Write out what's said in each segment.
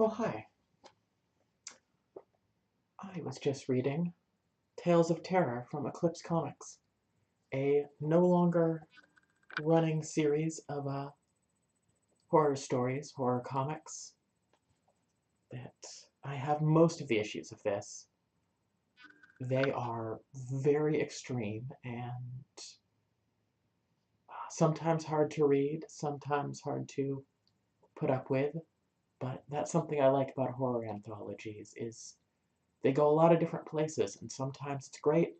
Oh, hi. I was just reading Tales of Terror from Eclipse Comics, a no longer running series of horror stories, horror comics, that I have most of the issues of this. They are very extreme and sometimes hard to read, sometimes hard to put up with, but that's something I like about horror anthologies is they go a lot of different places, and sometimes it's great,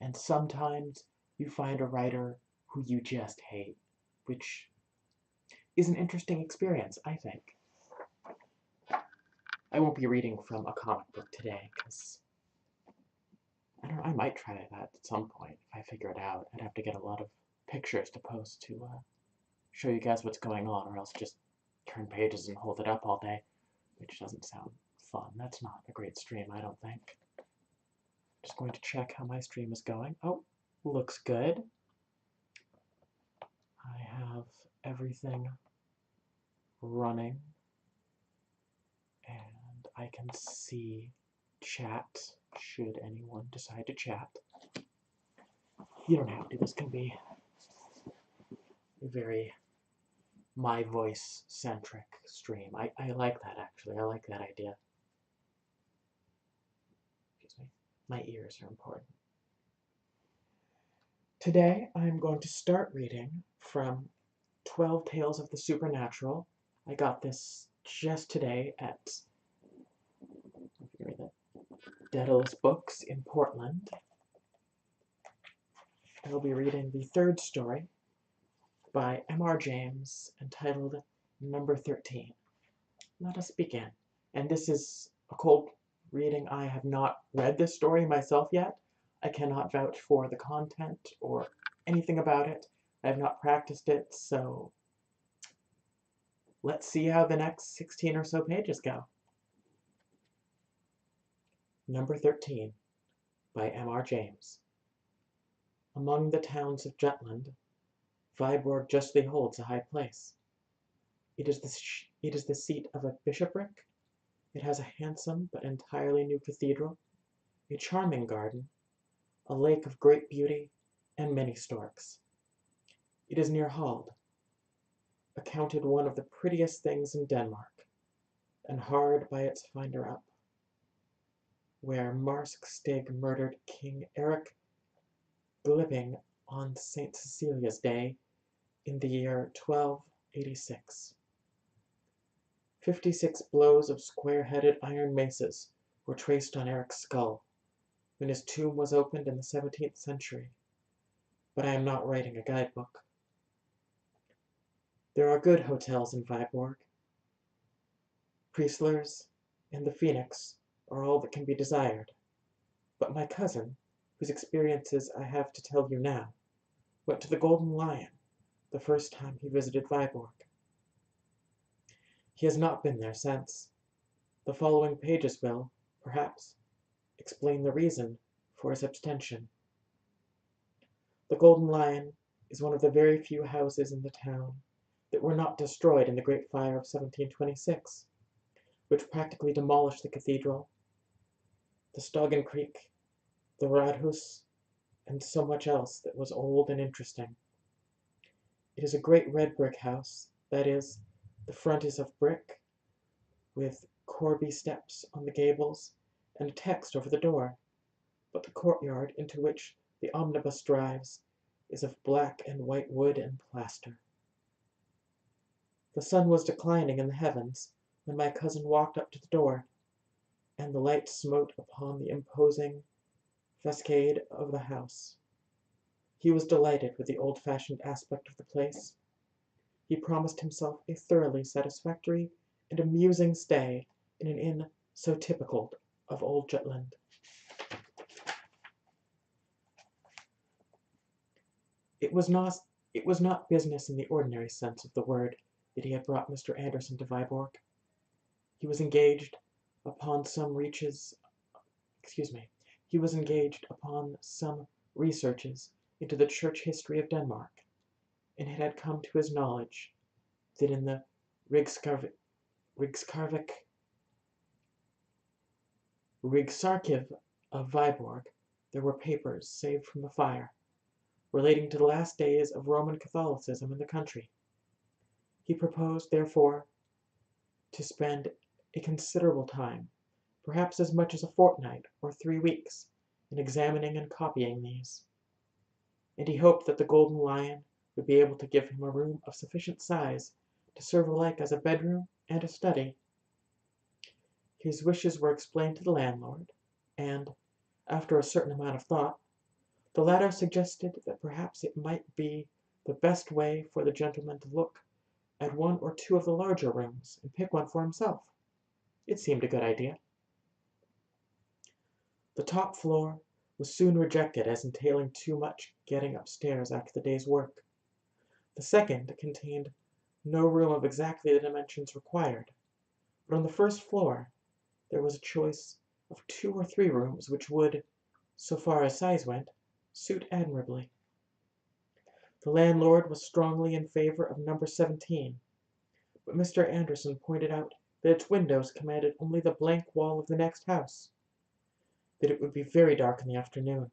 and sometimes you find a writer who you just hate, which is an interesting experience, I think. I won't be reading from a comic book today, because I don't know, I might try that at some point if I figure it out. I'd have to get a lot of pictures to post to show you guys what's going on, or else just turn pages and hold it up all day, which doesn't sound fun. That's not a great stream, I don't think. Just going to check how my stream is going. Oh, looks good. I have everything running, and I can see chat should anyone decide to chat. You don't have to. This can be a very my voice centric stream. I like that, actually. I like that idea. Excuse me. My ears are important. Today I'm going to start reading from 12 Tales of the Supernatural. I got this just today at Daedalus Books in Portland. I'll be reading the third story by M.R. James entitled Number 13. Let us begin. And this is a cold reading. I have not read this story myself yet. I cannot vouch for the content or anything about it. I have not practiced it, so let's see how the next 16 or so pages go. Number 13 by M.R. James. Among the towns of Jutland, Viborg justly holds a high place. It is the seat of a bishopric. It has a handsome but entirely new cathedral, a charming garden, a lake of great beauty, and many storks. It is near Hald, accounted one of the prettiest things in Denmark, and hard by its finder up, where Marsk-Stig murdered King Eric Glipping on St. Cecilia's Day in the year 1286. 56 blows of square-headed iron maces were traced on Eric's skull when his tomb was opened in the 17th century, but I am not writing a guidebook. There are good hotels in Viborg. Priestler's and the Phoenix are all that can be desired, but my cousin, whose experiences I have to tell you now, went to the Golden Lion the first time he visited Viborg. He has not been there since. The following pages will, perhaps, explain the reason for his abstention. The Golden Lion is one of the very few houses in the town that were not destroyed in the Great Fire of 1726, which practically demolished the cathedral, the Stoggen Creek, the Radhus, and so much else that was old and interesting. It is a great red brick house, that is, the front is of brick, with Corby steps on the gables and a text over the door, but the courtyard into which the omnibus drives is of black and white wood and plaster. The sun was declining in the heavens when my cousin walked up to the door, and the light smote upon the imposing facade of the house. He was delighted with the old-fashioned aspect of the place. He promised himself a thoroughly satisfactory and amusing stay in an inn so typical of old Jutland. It was not business in the ordinary sense of the word that he had brought Mr. Anderson to Viborg. He was engaged upon some researches into the church history of Denmark, and it had come to his knowledge that in the Rigsarkiv of Viborg there were papers saved from the fire, relating to the last days of Roman Catholicism in the country. He proposed, therefore, to spend a considerable time, perhaps as much as a fortnight or 3 weeks, in examining and copying these, and he hoped that the Golden Lion would be able to give him a room of sufficient size to serve alike as a bedroom and a study. His wishes were explained to the landlord, and, after a certain amount of thought, the latter suggested that perhaps it might be the best way for the gentleman to look at one or two of the larger rooms and pick one for himself. It seemed a good idea. The top floor was soon rejected as entailing too much getting upstairs after the day's work. The second contained no room of exactly the dimensions required, but on the first floor there was a choice of 2 or 3 rooms which would, so far as size went, suit admirably. The landlord was strongly in favor of number 17, but Mr. Anderson pointed out that its windows commanded only the blank wall of the next house, that it would be very dark in the afternoon.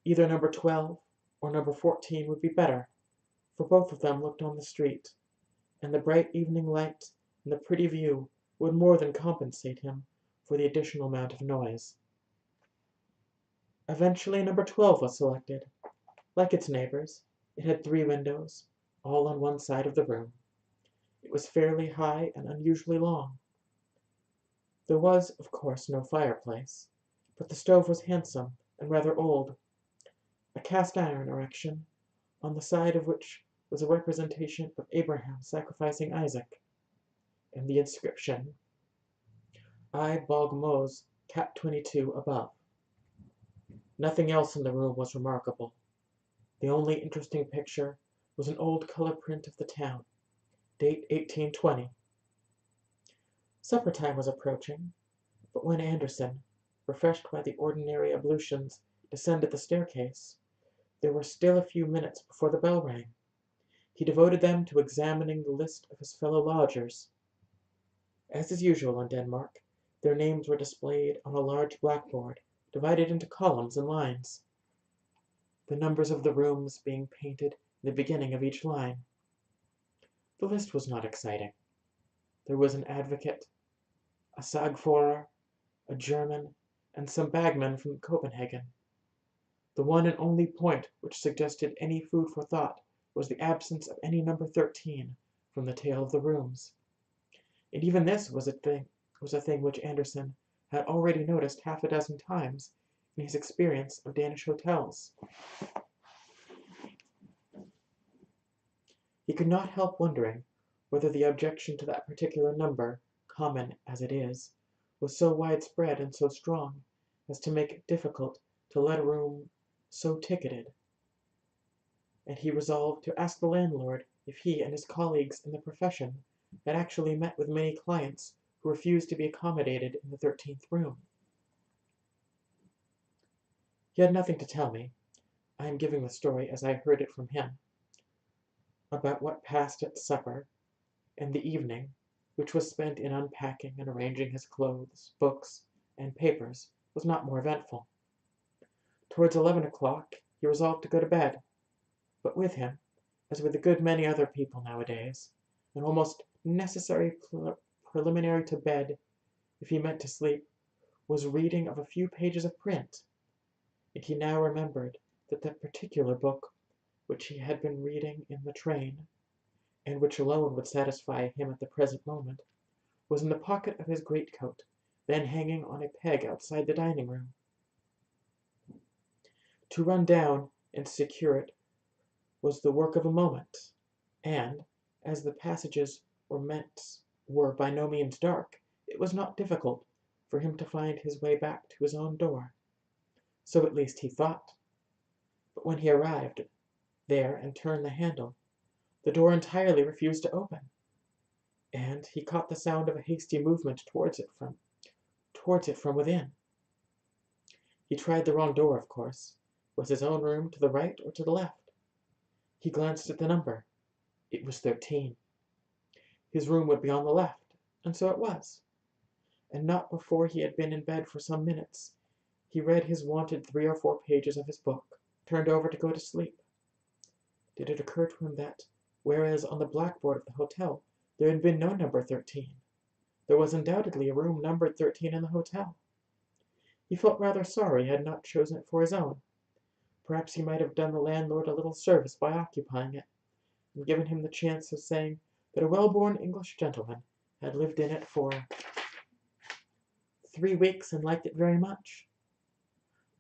Either number 12 or number 14 would be better, for both of them looked on the street, and the bright evening light and the pretty view would more than compensate him for the additional amount of noise. Eventually number 12 was selected. Like its neighbors, it had 3 windows, all on one side of the room. It was fairly high and unusually long. There was, of course, no fireplace, but the stove was handsome and rather old, a cast-iron erection, on the side of which was a representation of Abraham sacrificing Isaac, and the inscription, I Bog Mose, Cat 22 above. Nothing else in the room was remarkable. The only interesting picture was an old color print of the town, date 1820. Supper time was approaching, but when Anderson, refreshed by the ordinary ablutions, descended the staircase, there were still a few minutes before the bell rang. He devoted them to examining the list of his fellow lodgers. As is usual in Denmark, their names were displayed on a large blackboard, divided into columns and lines, the numbers of the rooms being painted in the beginning of each line. The list was not exciting. There was an advocate, a sagfører, a German, and some bagmen from Copenhagen. The one and only point which suggested any food for thought was the absence of any number 13 from the tale of the rooms. And even this was a thing which Anderson had already noticed half a dozen times in his experience of Danish hotels. He could not help wondering whether the objection to that particular number, common as it is, was so widespread and so strong as to make it difficult to let a room so ticketed, and he resolved to ask the landlord if he and his colleagues in the profession had actually met with many clients who refused to be accommodated in the 13th room. He had nothing to tell me. I am giving the story as I heard it from him. About what passed at supper, and the evening, which was spent in unpacking and arranging his clothes, books, and papers, was not more eventful. Towards 11 o'clock he resolved to go to bed, but with him, as with a good many other people nowadays, an almost necessary preliminary to bed, if he meant to sleep, was reading of a few pages of print, and he now remembered that that particular book which he had been reading in the train, and which alone would satisfy him at the present moment, was in the pocket of his greatcoat, then hanging on a peg outside the dining-room. To run down and secure it was the work of a moment, and, as the passages were by no means dark, it was not difficult for him to find his way back to his own door. So at least he thought. But when he arrived there and turned the handle, The door entirely refused to open, and he caught the sound of a hasty movement towards it from within. He tried the wrong door, of course. Was his own room to the right or to the left? He glanced at the number. It was 13. His room would be on the left, and so it was. And not before he had been in bed for some minutes. He read his wonted 3 or 4 pages of his book, turned over to go to sleep. Did it occur to him that, whereas on the blackboard of the hotel there had been no number 13, there was undoubtedly a room numbered 13 in the hotel. He felt rather sorry he had not chosen it for his own. Perhaps he might have done the landlord a little service by occupying it, and given him the chance of saying that a well-born English gentleman had lived in it for 3 weeks and liked it very much.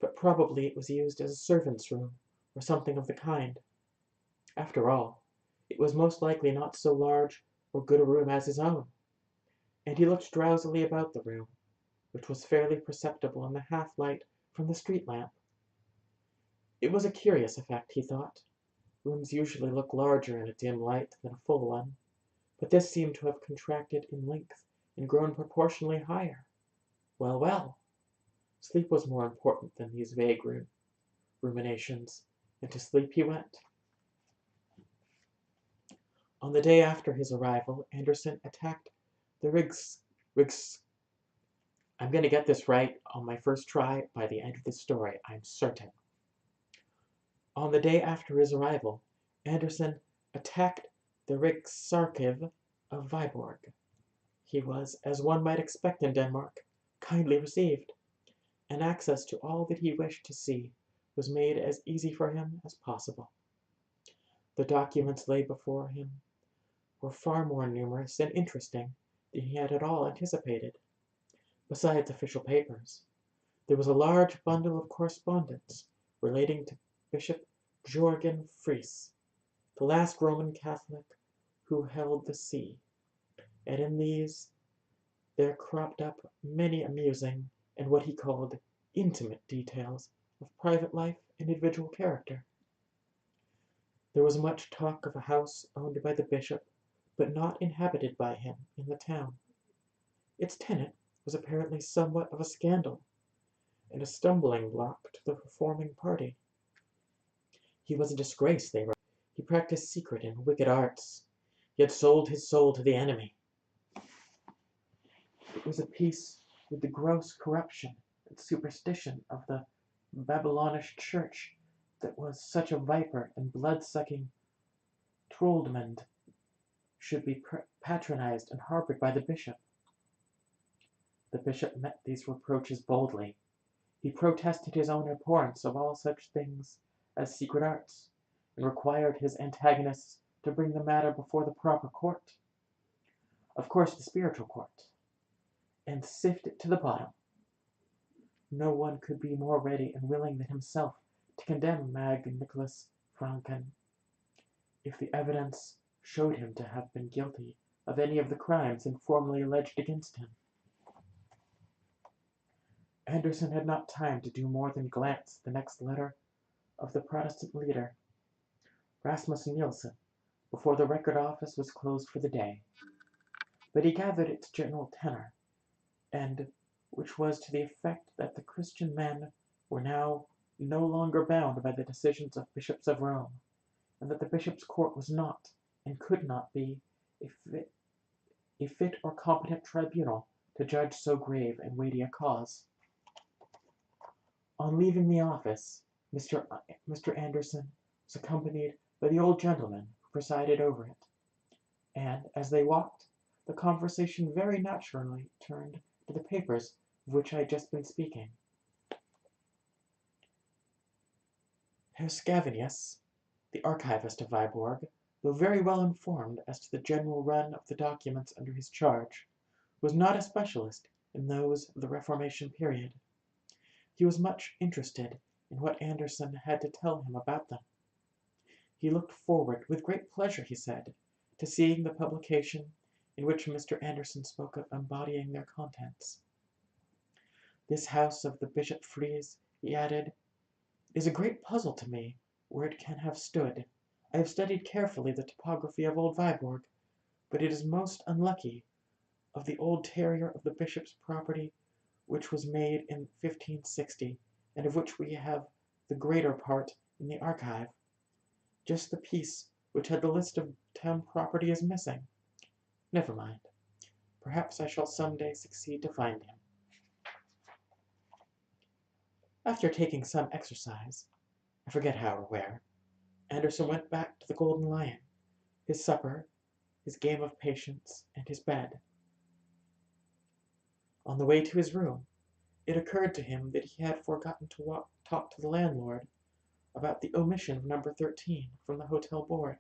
But probably it was used as a servant's room, or something of the kind. After all, it was most likely not so large or good a room as his own, and he looked drowsily about the room, which was fairly perceptible in the half-light from the street lamp. It was a curious effect, he thought. Rooms usually look larger in a dim light than a full one, but this seemed to have contracted in length and grown proportionally higher. Well, well! Sleep was more important than these vague ruminations, and to sleep he went. On the day after his arrival, Anderson attacked the Rigs. I'm going to get this right on my first try by the end of this story, I'm certain. On the day after his arrival, Anderson attacked the Riksarkiv of Viborg. He was, as one might expect in Denmark, kindly received, and access to all that he wished to see was made as easy for him as possible. The documents laid before him were far more numerous and interesting than he had at all anticipated. Besides official papers, there was a large bundle of correspondence relating to Bishop Jorgen Fries, the last Roman Catholic who held the see, and in these there cropped up many amusing and what he called intimate details of private life and individual character. There was much talk of a house owned by the bishop, but not inhabited by him, in the town. Its tenant was apparently somewhat of a scandal, and a stumbling block to the reforming party. He was a disgrace, they wrote. He practiced secret and wicked arts. He had sold his soul to the enemy. It was a piece with the gross corruption and superstition of the Babylonish church that was such a viper and blood-sucking Troldmund should be patronized and harbored by the bishop. The bishop met these reproaches boldly. He protested his own abhorrence of all such things as secret arts, and required his antagonists to bring the matter before the proper court, of course the spiritual court, and sift it to the bottom. No one could be more ready and willing than himself to condemn Mag Nicholas Franken, if the evidence showed him to have been guilty of any of the crimes informally alleged against him. Anderson had not time to do more than glance the next letter of the Protestant leader, Rasmus Nielsen, before the record office was closed for the day. But he gathered its general tenor, and which was to the effect that the Christian men were now no longer bound by the decisions of bishops of Rome, and that the bishop's court was not, and could not be, a fit or competent tribunal to judge so grave and weighty a cause. On leaving the office, Mr. Anderson was accompanied by the old gentleman who presided over it, and, as they walked, the conversation very naturally turned to the papers of which I had just been speaking. Herr Scavenius, the archivist of Viborg, though very well informed as to the general run of the documents under his charge, was not a specialist in those of the Reformation period. He was much interested in what Anderson had to tell him about them. He looked forward with great pleasure, he said, to seeing the publication in which Mr. Anderson spoke of embodying their contents. This house of the Bishop Fries, he added, is a great puzzle to me where it can have stood. I have studied carefully the topography of old Viborg, but it is most unlucky of the old terrier of the bishop's property, which was made in 1560, and of which we have the greater part in the archive. Just the piece which had the list of town property is missing. Never mind. Perhaps I shall some day succeed to find him. After taking some exercise, I forget how or where, Anderson went back to the Golden Lion, his supper, his game of patience, and his bed. On the way to his room, it occurred to him that he had forgotten to talk to the landlord about the omission of number 13 from the hotel board,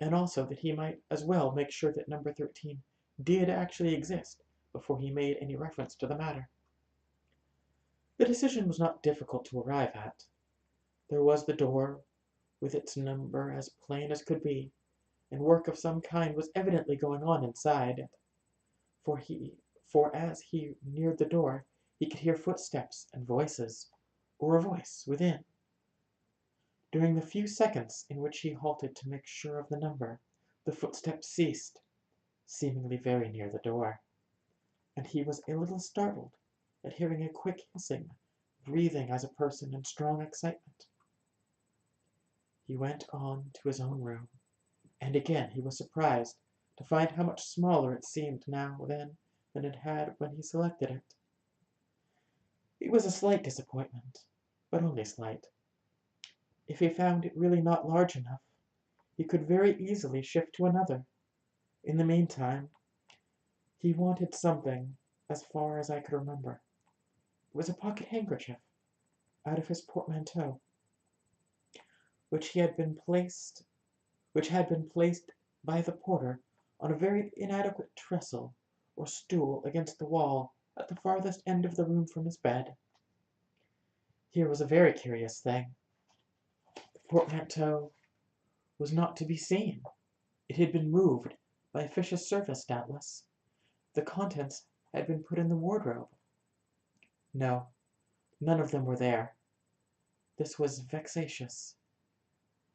and also that he might as well make sure that number 13 did actually exist before he made any reference to the matter. The decision was not difficult to arrive at. There was the door, with its number as plain as could be, and work of some kind was evidently going on inside it, for as he neared the door he could hear footsteps and voices, or a voice within. During the few seconds in which he halted to make sure of the number, the footsteps ceased, seemingly very near the door, and he was a little startled at hearing a quick hissing, breathing as a person in strong excitement. He went on to his own room, and again he was surprised to find how much smaller it seemed now than it had when he selected it. It was a slight disappointment, but only slight. If he found it really not large enough, he could very easily shift to another. In the meantime, he wanted something, as far as I could remember. It was a pocket handkerchief, out of his portmanteau, which had been placed by the porter on a very inadequate trestle or stool against the wall at the farthest end of the room from his bed. Here was a very curious thing. The portmanteau was not to be seen. It had been moved by officious service, doubtless. The contents had been put in the wardrobe. No, none of them were there. This was vexatious.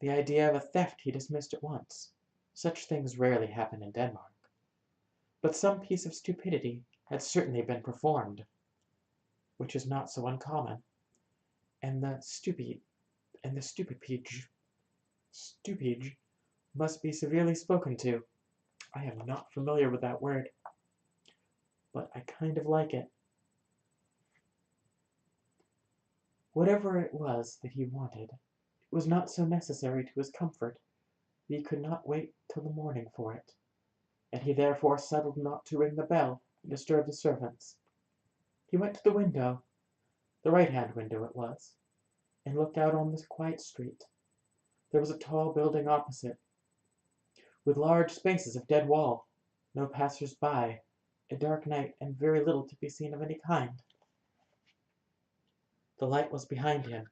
The idea of a theft he dismissed at once. Such things rarely happen in Denmark. But some piece of stupidity had certainly been performed, which is not so uncommon, and the stupid must be severely spoken to. I am not familiar with that word, but I kind of like it. Whatever it was that he wanted, it was not so necessary to his comfort that he could not wait till the morning for it, and he therefore settled not to ring the bell and disturb the servants. He went to the window, the right-hand window it was, and looked out on the quiet street. There was a tall building opposite, with large spaces of dead wall, no passers-by, a dark night, and very little to be seen of any kind. The light was behind him,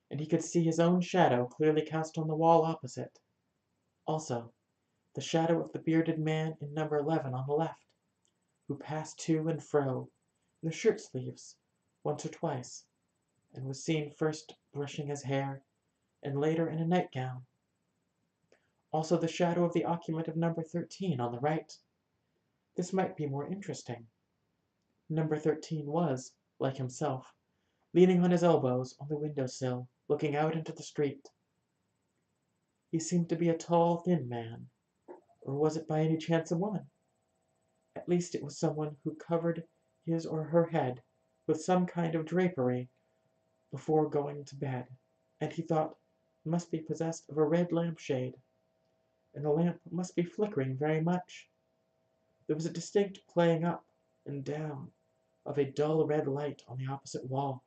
and he could see his own shadow clearly cast on the wall opposite. Also, the shadow of the bearded man in number 11 on the left, who passed to and fro in the shirt sleeves once or twice, and was seen first brushing his hair, and later in a nightgown. Also the shadow of the occupant of number 13 on the right. This might be more interesting. Number 13 was, like himself, leaning on his elbows on the window-sill, looking out into the street. He seemed to be a tall, thin man, or was it by any chance a woman? At least it was someone who covered his or her head with some kind of drapery before going to bed, and he thought must be possessed of a red lampshade, and the lamp must be flickering very much. There was a distinct playing up and down of a dull red light on the opposite wall.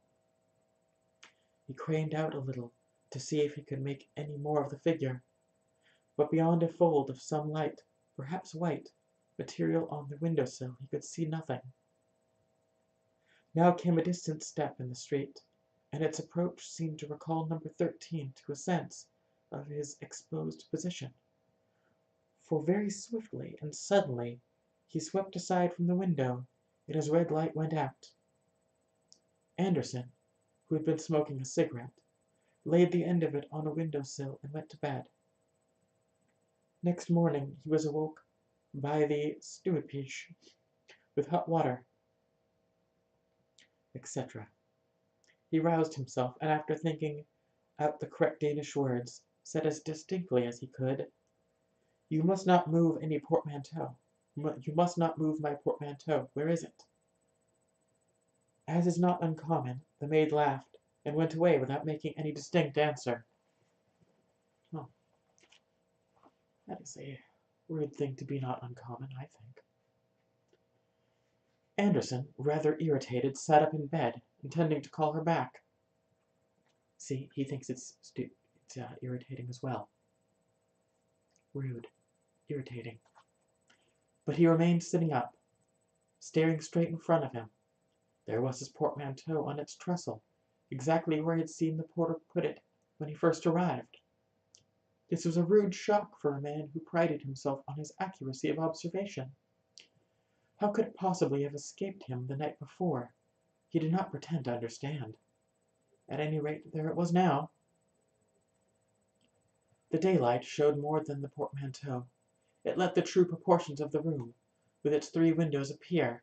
He craned out a little to see if he could make any more of the figure, but beyond a fold of some light, perhaps white, material on the window-sill he could see nothing. Now came a distant step in the street, and its approach seemed to recall number 13 to a sense of his exposed position, for very swiftly and suddenly he swept aside from the window, and his red light went out. Anderson, who had been smoking a cigarette, laid the end of it on a window-sill, and went to bed. Next morning he was awoke by the stewpish with hot water, etc. He roused himself, and after thinking out the correct Danish words, said as distinctly as he could, "You must not move any portmanteau. You must not move my portmanteau. Where is it?" As is not uncommon, the maid laughed, and went away without making any distinct answer. Oh, that is a rude thing to be not uncommon, I think. Anderson, rather irritated, sat up in bed, intending to call her back. See, he thinks it's irritating as well. Rude. Irritating. But he remained sitting up, staring straight in front of him. There was his portmanteau on its trestle, exactly where he had seen the porter put it when he first arrived. This was a rude shock for a man who prided himself on his accuracy of observation. How could it possibly have escaped him the night before? He did not pretend to understand. At any rate, there it was now. The daylight showed more than the portmanteau. It let the true proportions of the room, with its 3 windows, appear,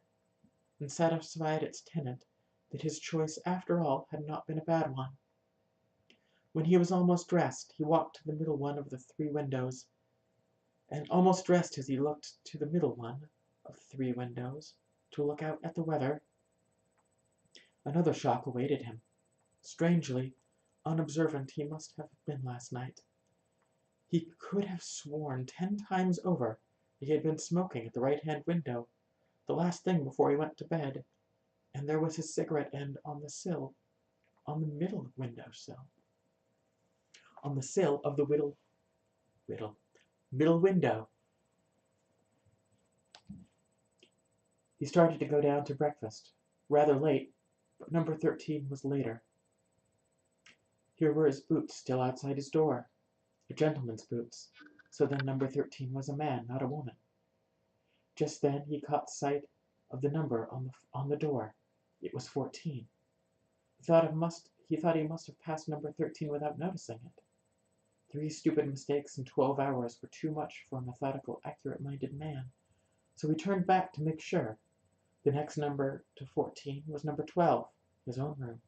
and satisfied its tenant that his choice, after all, had not been a bad one. When he was almost dressed, he walked to the middle one of the 3 windows, and almost dressed as he looked to the middle one of the 3 windows, to look out at the weather, another shock awaited him. Strangely unobservant he must have been last night. He could have sworn 10 times over that he had been smoking at the right-hand window, the last thing before he went to bed, and there was his cigarette end on the sill, on the middle window-sill, on the sill of the middle window. He started to go down to breakfast, rather late, but number 13 was later. Here were his boots still outside his door, a gentleman's boots, so then number 13 was a man, not a woman. Just then he caught sight of the number on the door. It was 14. He thought he must have passed number 13 without noticing it. 3 stupid mistakes in 12 hours were too much for a methodical, accurate-minded man, so he turned back to make sure. The next number to 14 was number 12, his own room.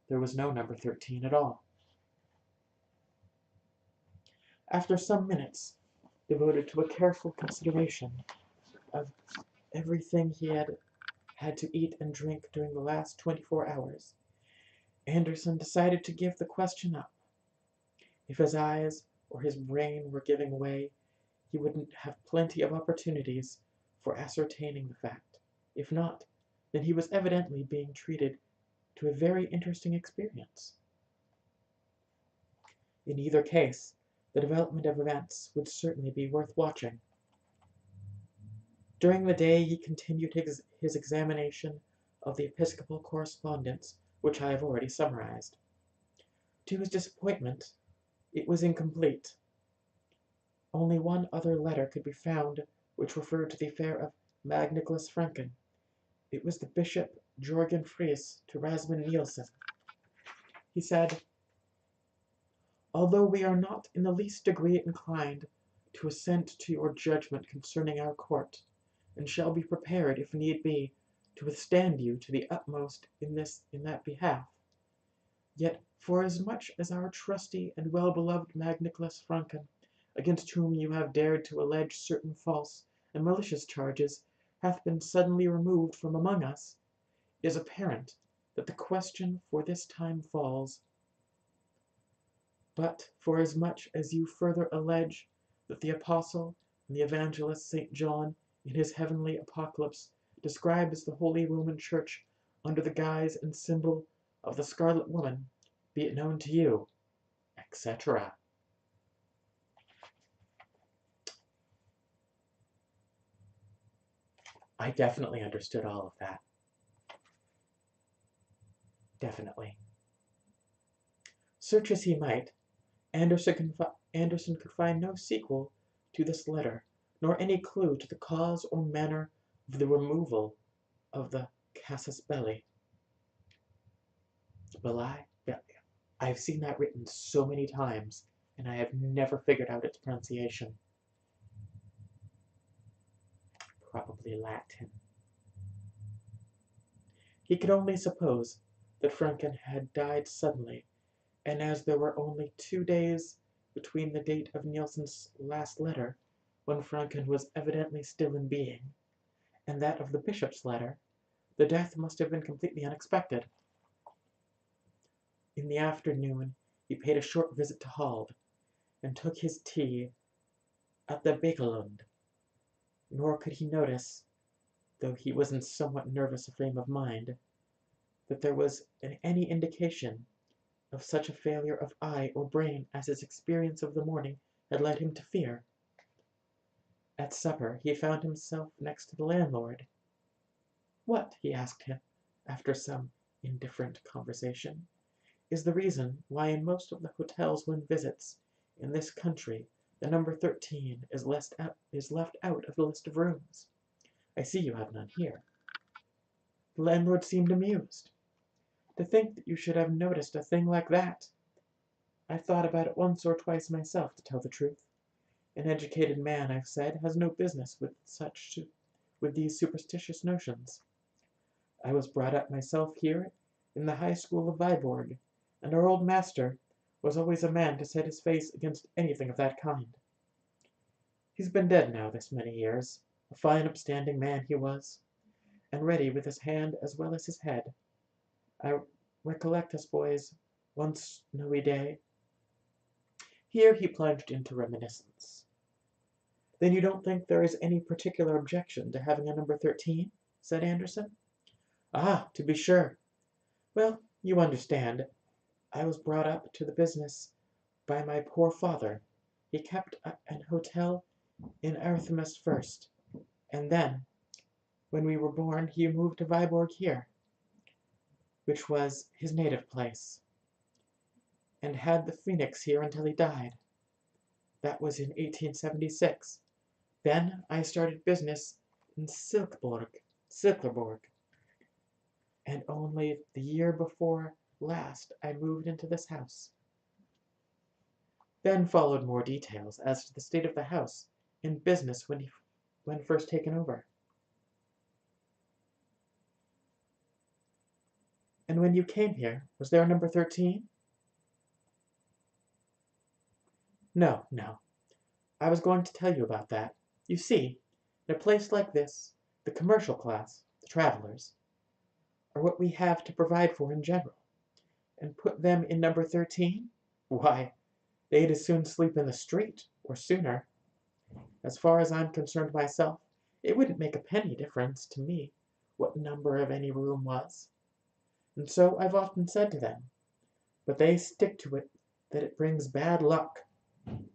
There was no number 13 at all. After some minutes devoted to a careful consideration of everything he had to eat and drink during the last 24 hours, Anderson decided to give the question up. If his eyes or his brain were giving way, he would have plenty of opportunities for ascertaining the fact. If not, then he was evidently being treated to a very interesting experience. In either case, the development of events would certainly be worth watching. During the day he continued his examination of the episcopal correspondence, which I have already summarized. To his disappointment, it was incomplete. Only one other letter could be found which referred to the affair of Magnus Franken. It was the Bishop Jorgen Fries to Rasmus Nielsen. He said, "Although we are not in the least degree inclined to assent to your judgment concerning our court, and shall be prepared, if need be, to withstand you to the utmost in that behalf, yet forasmuch as our trusty and well-beloved Magnus Franken, against whom you have dared to allege certain false and malicious charges, hath been suddenly removed from among us, it is apparent that the question for this time falls. But forasmuch as you further allege that the Apostle and the Evangelist St. John, in his heavenly Apocalypse, describes the Holy Roman Church under the guise and symbol of the Scarlet Woman, be it known to you," etc. I definitely understood all of that. Definitely. Search as he might, Anderson could find no sequel to this letter, nor any clue to the cause or manner of the removal of the casus belli. I've seen that written so many times, and I have never figured out its pronunciation. Probably Latin. He could only suppose that Franken had died suddenly, and as there were only 2 days between the date of Nielsen's last letter, when Franken was evidently still in being, and that of the bishop's letter, the death must have been completely unexpected. In the afternoon he paid a short visit to Hald, and took his tea at the Bakelund, nor could he notice, though he was in somewhat nervous a frame of mind, that there was any indication of such a failure of eye or brain as his experience of the morning had led him to fear. At supper he found himself next to the landlord. "What," he asked him, after some indifferent conversation, "is the reason why in most of the hotels one visits in this country the number 13 is left out of the list of rooms? I see you have none here." The landlord seemed amused. "To think that you should have noticed a thing like that! I've thought about it once or twice myself, to tell the truth. An educated man, I've said, has no business with these superstitious notions. I was brought up myself here in the high school of Viborg, and our old master was always a man to set his face against anything of that kind. He's been dead now this many years. A fine upstanding man he was, and ready with his hand as well as his head. I recollect us boys, one snowy day." Here he plunged into reminiscence. "Then you don't think there is any particular objection to having a number 13?" said Anderson. "Ah, to be sure. Well, you understand, I was brought up to the business by my poor father. He kept an hotel in Artemis first, and then, when we were born, he moved to Viborg here, which was his native place, and had the Phoenix here until he died. That was in 1876. Then I started business in Silkeborg, and only the year before last I moved into this house." Then followed more details as to the state of the house and business when first taken over. "And when you came here, was there a number 13? No, no. I was going to tell you about that. You see, in a place like this, the commercial class, the travelers, are what we have to provide for in general, and put them in number 13? Why, they'd as soon sleep in the street, or sooner. As far as I'm concerned myself, it wouldn't make a penny difference to me what number of any room was. And so I've often said to them, but they stick to it, that it brings bad luck.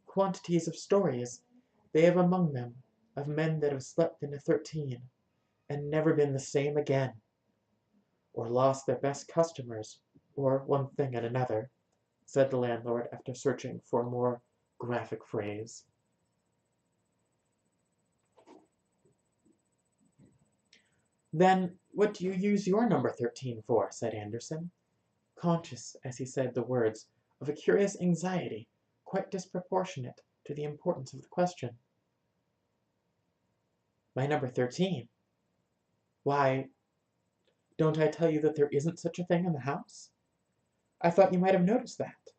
Quantities of stories they have among them of men that have slept in a 13 and never been the same again, or lost their best customers, or one thing and another," said the landlord after searching for a more graphic phrase. "Then what do you use your number 13 for?" said Anderson, conscious as he said the words of a curious anxiety quite disproportionate to the importance of the question. "My number 13? Why, don't I tell you that there isn't such a thing in the house? I thought you might have noticed that.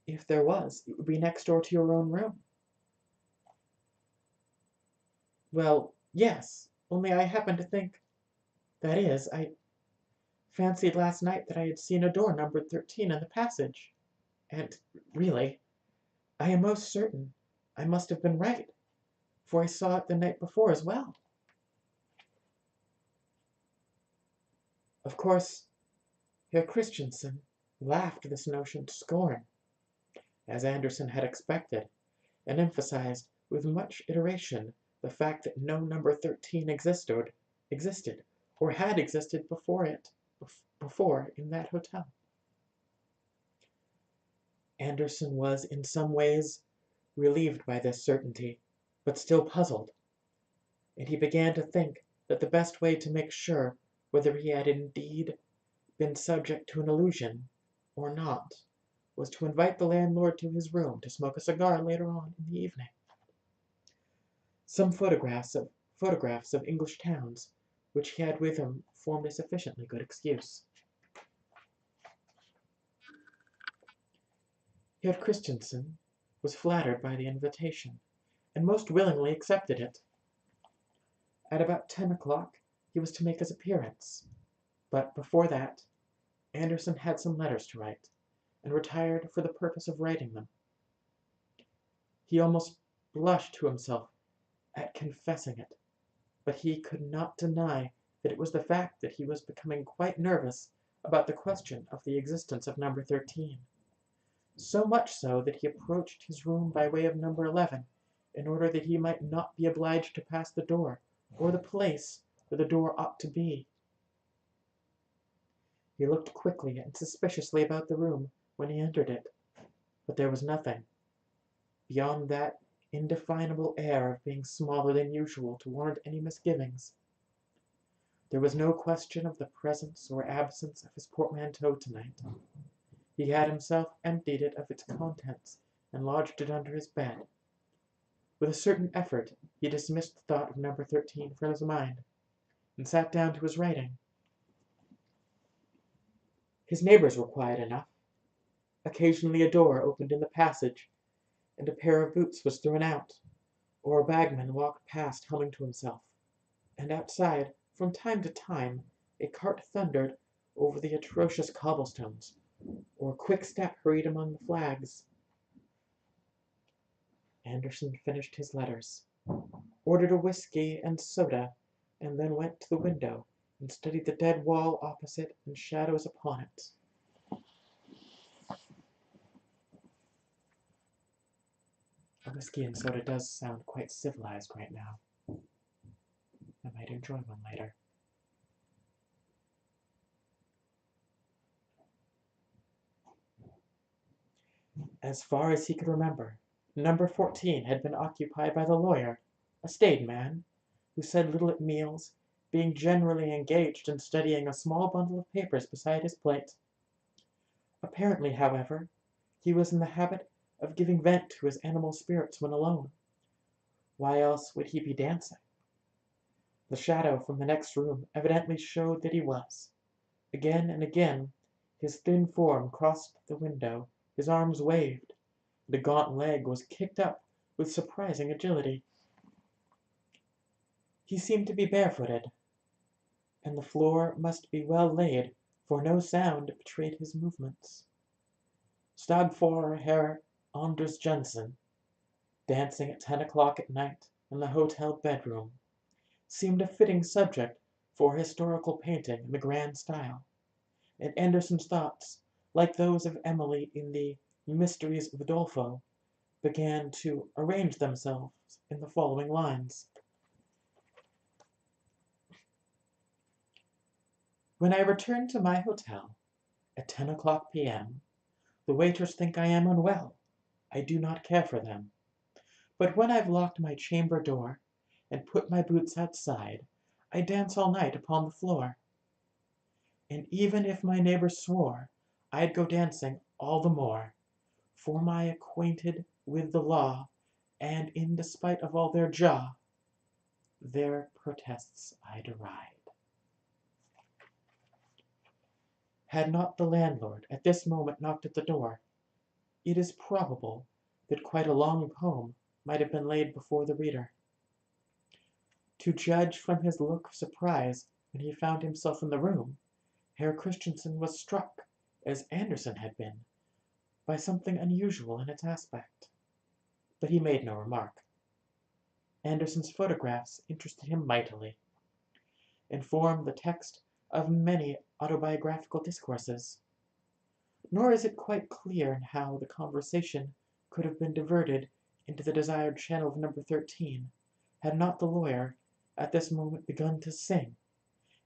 If there was, it would be next door to your own room." "Well, yes, only I happened to think, that is, I fancied last night that I had seen a door numbered 13 in the passage, and, really, I am most certain I must have been right, for I saw it the night before as well." Of course, Herr Christiansen laughed this notion to scorn, as Anderson had expected, and emphasized with much iteration the fact that no number 13 existed, or had existed before in that hotel. Anderson was in some ways relieved by this certainty, but still puzzled, and he began to think that the best way to make sure whether he had indeed been subject to an illusion, or not, was to invite the landlord to his room to smoke a cigar later on in the evening. Some photographs of English towns which he had with him formed a sufficiently good excuse. Yet Christensen was flattered by the invitation, and most willingly accepted it. At about 10 o'clock he was to make his appearance, but before that Anderson had some letters to write, and retired for the purpose of writing them. He almost blushed to himself at confessing it, but he could not deny that it was the fact that he was becoming quite nervous about the question of the existence of number 13. So much so that he approached his room by way of number 11, in order that he might not be obliged to pass the door, or the place where the door ought to be. He looked quickly and suspiciously about the room when he entered it, but there was nothing, beyond that indefinable air of being smaller than usual to warrant any misgivings. There was no question of the presence or absence of his portmanteau tonight. He had himself emptied it of its contents and lodged it under his bed. With a certain effort he dismissed the thought of number 13 from his mind, and sat down to his writing. His neighbors were quiet enough. Occasionally a door opened in the passage, and a pair of boots was thrown out, or a bagman walked past humming to himself, and outside, from time to time, a cart thundered over the atrocious cobblestones, or a quick step hurried among the flags. Anderson finished his letters, ordered a whiskey and soda, and then went to the window and studied the dead wall opposite and shadows upon it. A whiskey and soda does sound quite civilized right now. I might enjoy one later. As far as he could remember, number 14 had been occupied by the lawyer, a staid man, who said little at meals, being generally engaged in studying a small bundle of papers beside his plate. Apparently, however, he was in the habit of giving vent to his animal spirits when alone. Why else would he be dancing? The shadow from the next room evidently showed that he was. Again and again his thin form crossed the window, his arms waved, and a gaunt leg was kicked up with surprising agility. He seemed to be barefooted, and the floor must be well laid, for no sound betrayed his movements. Stag for Herr Anders Jensen, dancing at 10 o'clock at night in the hotel bedroom, seemed a fitting subject for historical painting in the grand style, and Anderson's thoughts, like those of Emily in the Mysteries of Udolpho, began to arrange themselves in the following lines. When I return to my hotel at 10 o'clock p.m., the waiters think I am unwell. I do not care for them. But when I've locked my chamber door and put my boots outside, I dance all night upon the floor. And even if my neighbors swore, I'd go dancing all the more, for my acquainted with the law, and in despite of all their jaw, their protests I deride. Had not the landlord at this moment knocked at the door, it is probable that quite a long poem might have been laid before the reader. To judge from his look of surprise when he found himself in the room, Herr Christensen was struck, as Anderson had been, by something unusual in its aspect. But he made no remark. Anderson's photographs interested him mightily, and formed the text of many autobiographical discourses. Nor is it quite clear how the conversation could have been diverted into the desired channel of number 13, had not the lawyer at this moment begun to sing,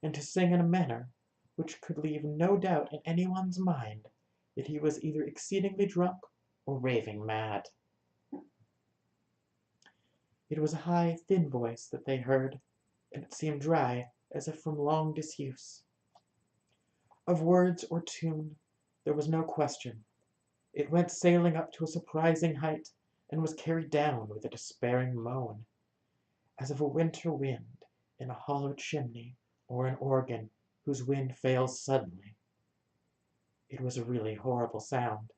and to sing in a manner which could leave no doubt in anyone's mind that he was either exceedingly drunk or raving mad. It was a high, thin voice that they heard, and it seemed dry, as if from long disuse. Of words or tune There was no question. It went sailing up to a surprising height, and was carried down with a despairing moan, as of a winter wind in a hollow chimney, or an organ whose wind fails suddenly. It was a really horrible sound,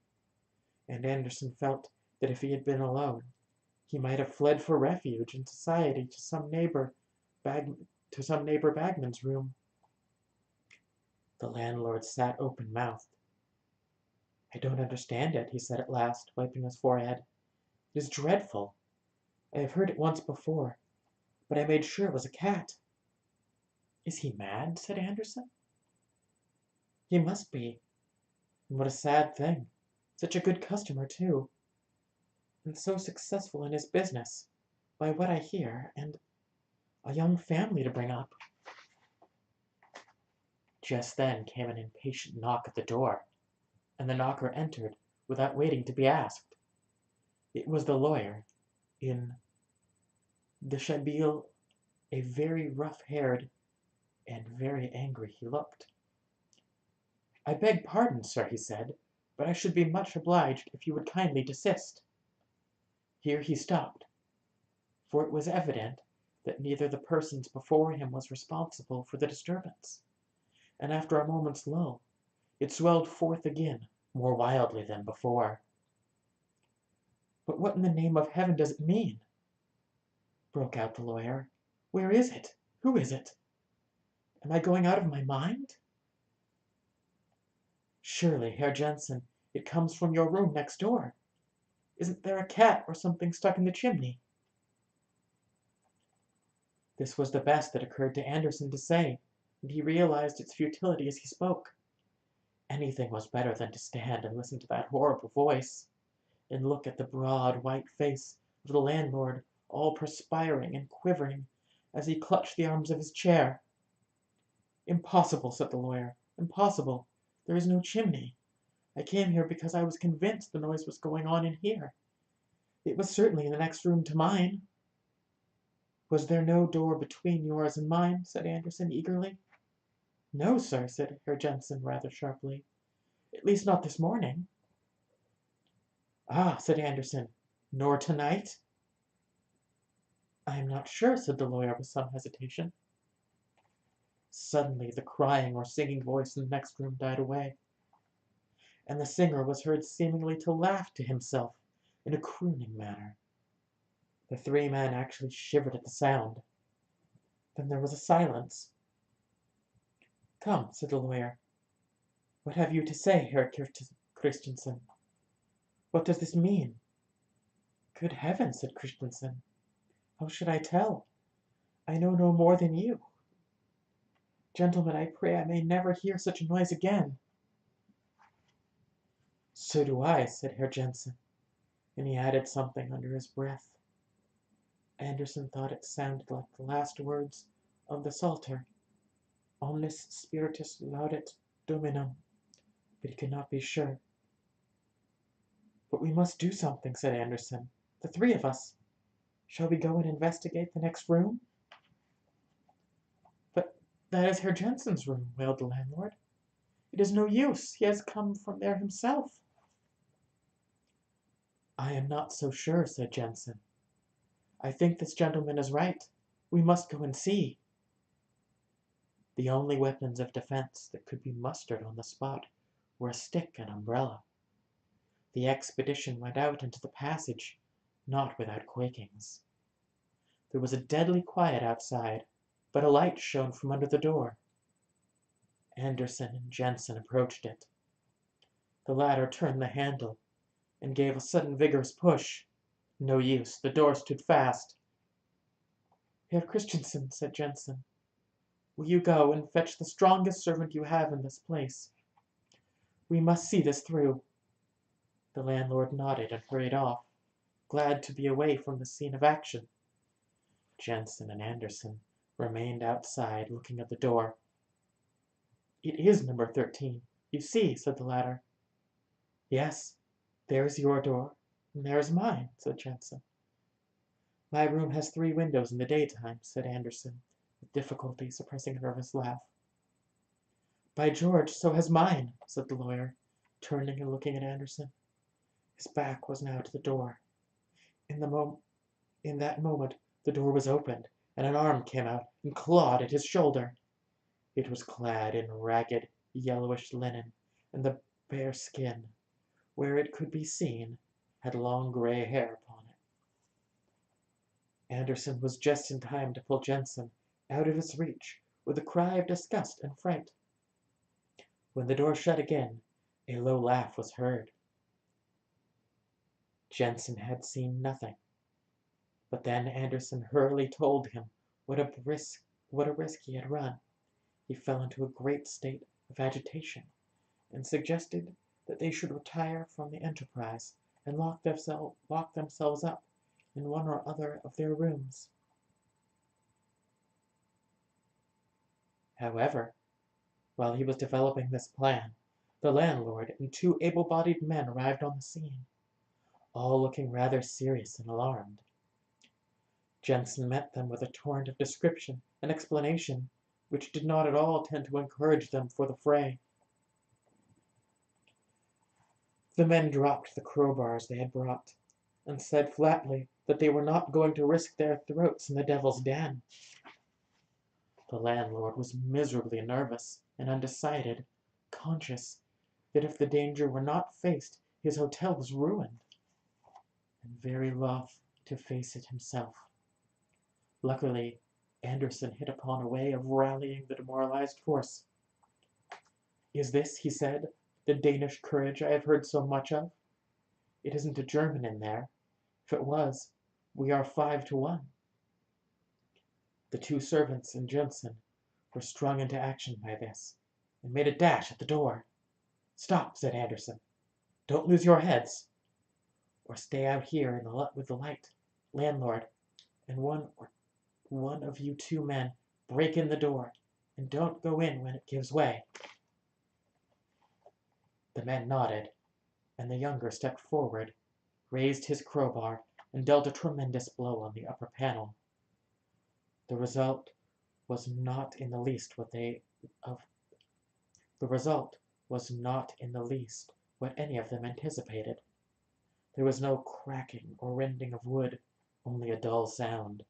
and Anderson felt that if he had been alone, he might have fled for refuge in society to some neighbor bagman's room. The landlord sat open-mouthed. "I don't understand it," he said at last, wiping his forehead. "It is dreadful. I have heard it once before, but I made sure it was a cat." "Is he mad?" said Anderson. "He must be. And what a sad thing. Such a good customer, too. And so successful in his business, by what I hear, and a young family to bring up." Just then came an impatient knock at the door, and the knocker entered without waiting to be asked. It was the lawyer, in dishabille, a very rough-haired, and very angry he looked. "I beg pardon, sir," he said, "but I should be much obliged if you would kindly desist." Here he stopped, for it was evident that neither the persons before him was responsible for the disturbance, and after a moment's lull, it swelled forth again more wildly than before. "But what in the name of heaven does it mean?" broke out the lawyer. "Where is it? Who is it? Am I going out of my mind? Surely, Herr Jensen, it comes from your room next door. Isn't there a cat or something stuck in the chimney?" This was the best that occurred to Anderson to say, and he realized its futility as he spoke. Anything was better than to stand and listen to that horrible voice, and look at the broad white face of the landlord, all perspiring and quivering, as he clutched the arms of his chair. "Impossible," said the lawyer. "Impossible. There is no chimney. I came here because I was convinced the noise was going on in here. It was certainly in the next room to mine." "Was there no door between yours and mine?" said Anderson eagerly. "No, sir," said Herr Jensen rather sharply. "At least not this morning." "Ah," said Anderson, "nor tonight?" "I am not sure," said the lawyer with some hesitation. Suddenly the crying or singing voice in the next room died away, and the singer was heard seemingly to laugh to himself in a crooning manner. The three men actually shivered at the sound. Then there was a silence. "Come," said the lawyer. "What have you to say, Herr Christensen? What does this mean?" "Good heaven," said Christensen. "How should I tell? I know no more than you. Gentlemen, I pray I may never hear such a noise again." "So do I," said Herr Jensen, and he added something under his breath. Anderson thought it sounded like the last words of the Psalter, "Omnis spiritus laudet Dominum," but he could not be sure. "But we must do something," said Anderson. "The three of us. Shall we go and investigate the next room?" "But that is Herr Jensen's room," wailed the landlord. "It is no use. He has come from there himself." "I am not so sure," said Jensen. "I think this gentleman is right. We must go and see." The only weapons of defense that could be mustered on the spot were a stick and umbrella. The expedition went out into the passage, not without quakings. There was a deadly quiet outside, but a light shone from under the door. Anderson and Jensen approached it. The latter turned the handle, and gave a sudden vigorous push. No use, the door stood fast. "Herr Christensen," said Jensen, "will you go and fetch the strongest servant you have in this place? We must see this through." The landlord nodded and hurried off, glad to be away from the scene of action. Jensen and Anderson remained outside looking at the door. "It is number 13, you see," said the latter. "Yes, there is your door, and there is mine," said Jensen. "My room has 3 windows in the daytime," said Anderson, with difficulty suppressing a nervous laugh. "By George, so has mine," said the lawyer, turning and looking at Anderson. His back was now to the door. In that moment, the door was opened, and an arm came out and clawed at his shoulder. It was clad in ragged, yellowish linen, and the bare skin, where it could be seen, had long gray hair upon it. Anderson was just in time to pull Jensen out of his reach with a cry of disgust and fright. When the door shut again, a low laugh was heard. Jensen had seen nothing, but then Anderson hurriedly told him what a risk he had run. He fell into a great state of agitation, and suggested that they should retire from the enterprise and lock themselves up in one or other of their rooms. However, while he was developing this plan, the landlord and two able-bodied men arrived on the scene, all looking rather serious and alarmed. Jensen met them with a torrent of description and explanation which did not at all tend to encourage them for the fray. The men dropped the crowbars they had brought, and said flatly that they were not going to risk their throats in the devil's den. The landlord was miserably nervous and undecided, conscious that if the danger were not faced, his hotel was ruined, and very loth to face it himself. Luckily, Anderson hit upon a way of rallying the demoralized force. "Is this," he said, "the Danish courage I have heard so much of? It isn't a German in there. If it was, we are 5-1. The two servants and Jensen were strung into action by this, and made a dash at the door. "Stop," said Anderson. "Don't lose your heads, or stay out here with the light. Landlord, and one of you two men break in the door, and don't go in when it gives way." The men nodded, and the younger stepped forward, raised his crowbar, and dealt a tremendous blow on the upper panel. The result was not in the least what any of them anticipated. There was no cracking or rending of wood, only a dull sound,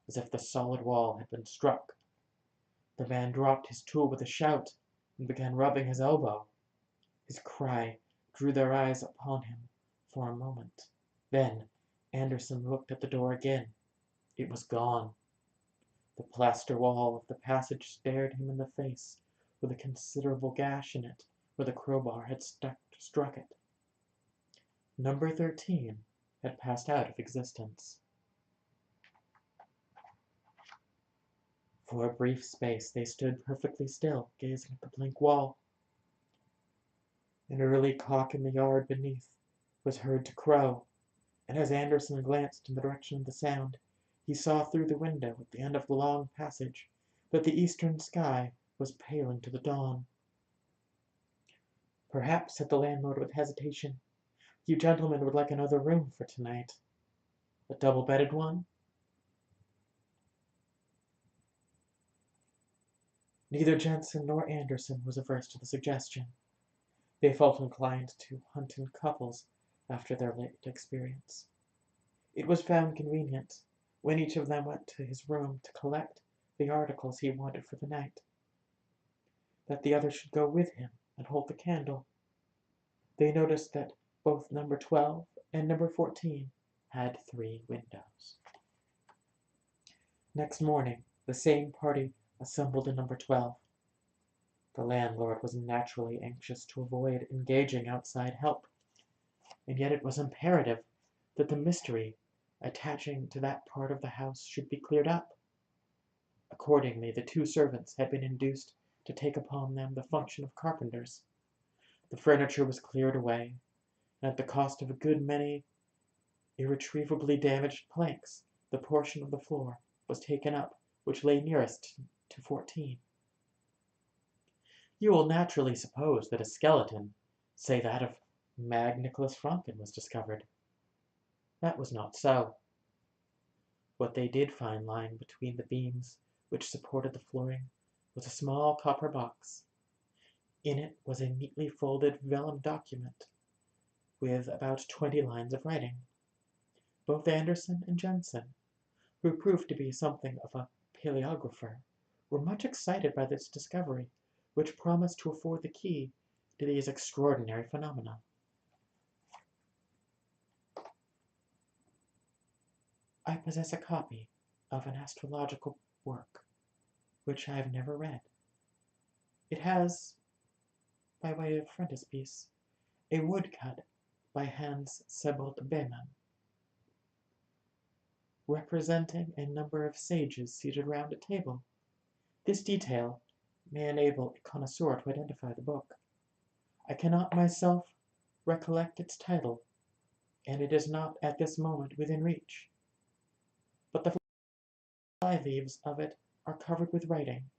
as if the solid wall had been struck. The man dropped his tool with a shout, and began rubbing his elbow. His cry drew their eyes upon him for a moment. Then Anderson looked at the door again. It was gone. The plaster wall of the passage stared him in the face, with a considerable gash in it where the crowbar had struck it. Number 13 had passed out of existence. For a brief space they stood perfectly still, gazing at the blank wall. An early cock in the yard beneath was heard to crow, and as Anderson glanced in the direction of the sound, he saw through the window at the end of the long passage that the eastern sky was paling to the dawn. "Perhaps," said the landlord with hesitation, "you gentlemen would like another room for tonight. A double-bedded one?" Neither Jensen nor Anderson was averse to the suggestion. They felt inclined to hunt in couples after their late experience. It was found convenient, when each of them went to his room to collect the articles he wanted for the night, that the other should go with him and hold the candle. They noticed that both number 12 and number 14 had 3 windows. Next morning, the same party assembled in number 12. The landlord was naturally anxious to avoid engaging outside help, and yet it was imperative that the mystery attaching to that part of the house should be cleared up. Accordingly, the 2 servants had been induced to take upon them the function of carpenters. The furniture was cleared away, and at the cost of a good many irretrievably damaged planks, the portion of the floor was taken up which lay nearest to 14. You will naturally suppose that a skeleton, say that of Mag Nicholas Franken, was discovered. That was not so. What they did find lying between the beams which supported the flooring was a small copper box. In it was a neatly folded vellum document with about 20 lines of writing. Both Anderson and Jensen, who proved to be something of a paleographer, were much excited by this discovery, which promised to afford the key to these extraordinary phenomena. I possess a copy of an astrological work, which I have never read. It has, by way of frontispiece, a woodcut by Hans Sebold Behmen, representing a number of sages seated round a table. This detail may enable a connoisseur to identify the book. I cannot myself recollect its title, and it is not at this moment within reach. But the fly leaves of it are covered with writing,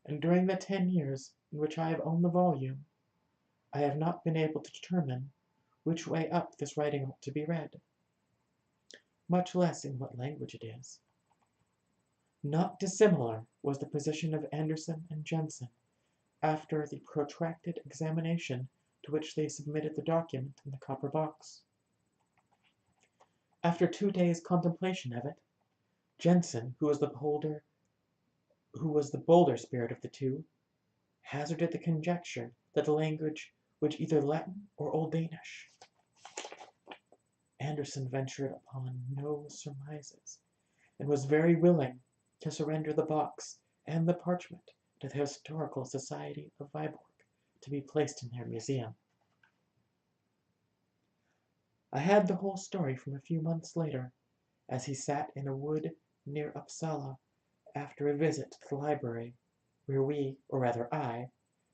and during the 10 years in which I have owned the volume, I have not been able to determine which way up this writing ought to be read, much less in what language it is. Not dissimilar was the position of Anderson and Jensen after the protracted examination to which they submitted the document in the copper box. After 2 days' contemplation of it, Jensen, who was the bolder spirit of the two, hazarded the conjecture that the language was either Latin or Old Danish. Anderson ventured upon no surmises, and was very willing to surrender the box and the parchment to the Historical Society of Viborg to be placed in their museum. I had the whole story from a few months later, as he sat in a wood near Uppsala after a visit to the library, where we, or rather I,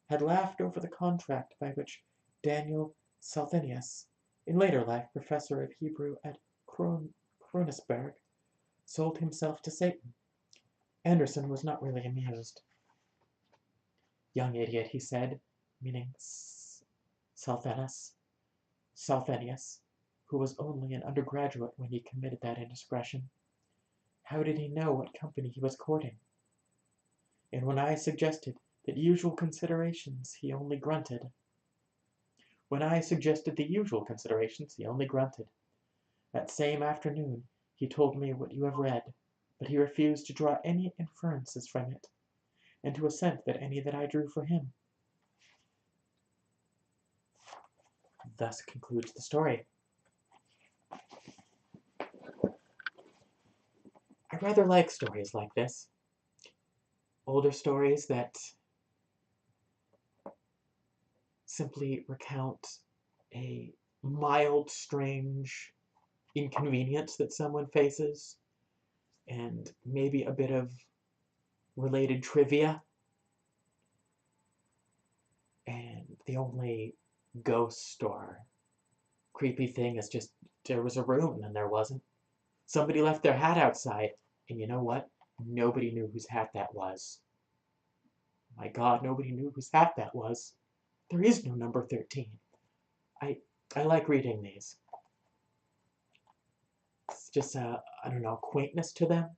had laughed over the contract by which Daniel Salthenius, in later life professor of Hebrew at Kronosberg, sold himself to Satan. Anderson was not really amused. "Young idiot," he said, meaning Salthenius, who was only an undergraduate when he committed that indiscretion. How did he know what company he was courting? And when I suggested the usual considerations, he only grunted. That same afternoon he told me what you have read, but he refused to draw any inferences from it, and to assent that any that I drew for him. Thus concludes the story. I rather like stories like this. Older stories that simply recount a mild, strange inconvenience that someone faces, and maybe a bit of related trivia. And the only ghost or creepy thing is just there was a room and then there wasn't. Somebody left their hat outside, and you know what? Nobody knew whose hat that was. My God, nobody knew whose hat that was. There is no number 13. I like reading these. It's just I don't know, quaintness to them.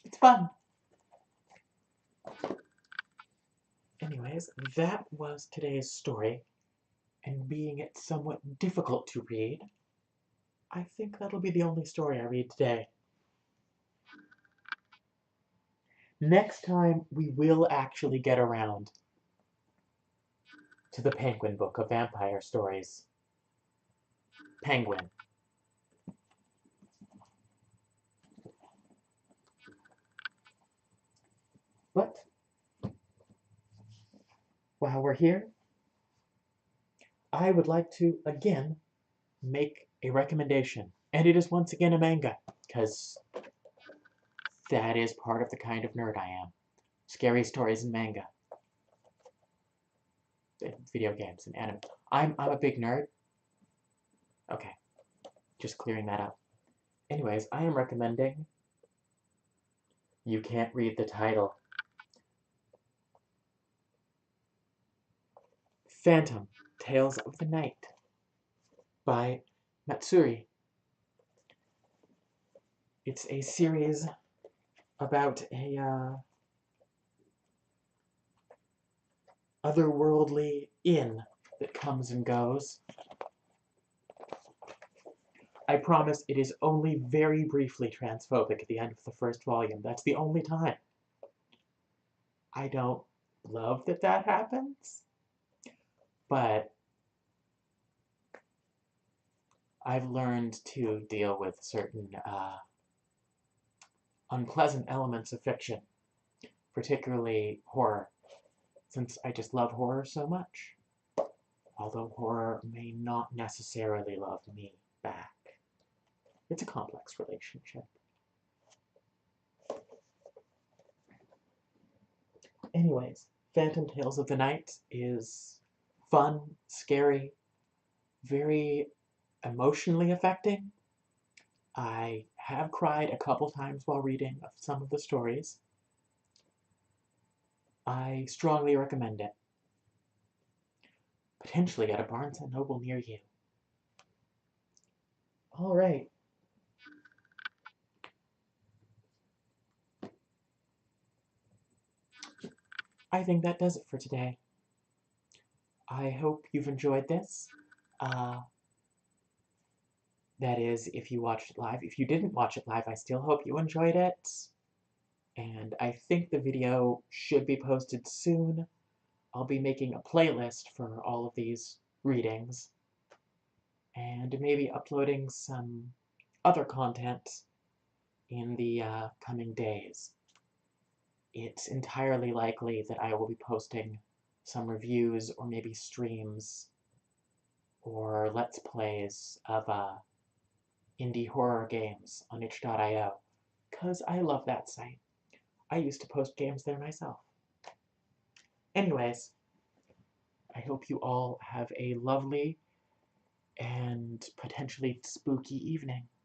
It's fun. Anyways, that was today's story, and being it somewhat difficult to read, I think that'll be the only story I read today. Next time, we will actually get around to the Penguin book of vampire stories. Penguin. But while we're here, I would like to again make a recommendation. And it is once again a manga, because that is part of the kind of nerd I am. Scary stories and manga. Video games and anime. I'm a big nerd. Okay, just clearing that up. Anyways, I am recommending You Can't Read the Title. Phantom, Tales of the Night by Matsuri. It's a series about otherworldly in that comes and goes. I promise it is only very briefly transphobic at the end of the first volume. That's the only time. I don't love that that happens, but I've learned to deal with certain unpleasant elements of fiction, particularly horror, since I just love horror so much, although horror may not necessarily love me back. It's a complex relationship. Anyways, Phantom Tales of the Night is fun, scary, very emotionally affecting. I have cried a couple times while reading some of the stories. I strongly recommend it. Potentially at a Barnes & Noble near you. Alright. I think that does it for today. I hope you've enjoyed this. That is, if you watched it live. If you didn't watch it live, I still hope you enjoyed it. And I think the video should be posted soon. I'll be making a playlist for all of these readings. And maybe uploading some other content in the coming days. It's entirely likely that I will be posting some reviews or maybe streams or let's plays of indie horror games on itch.io, because I love that site. I used to post games there myself. Anyways, I hope you all have a lovely and potentially spooky evening.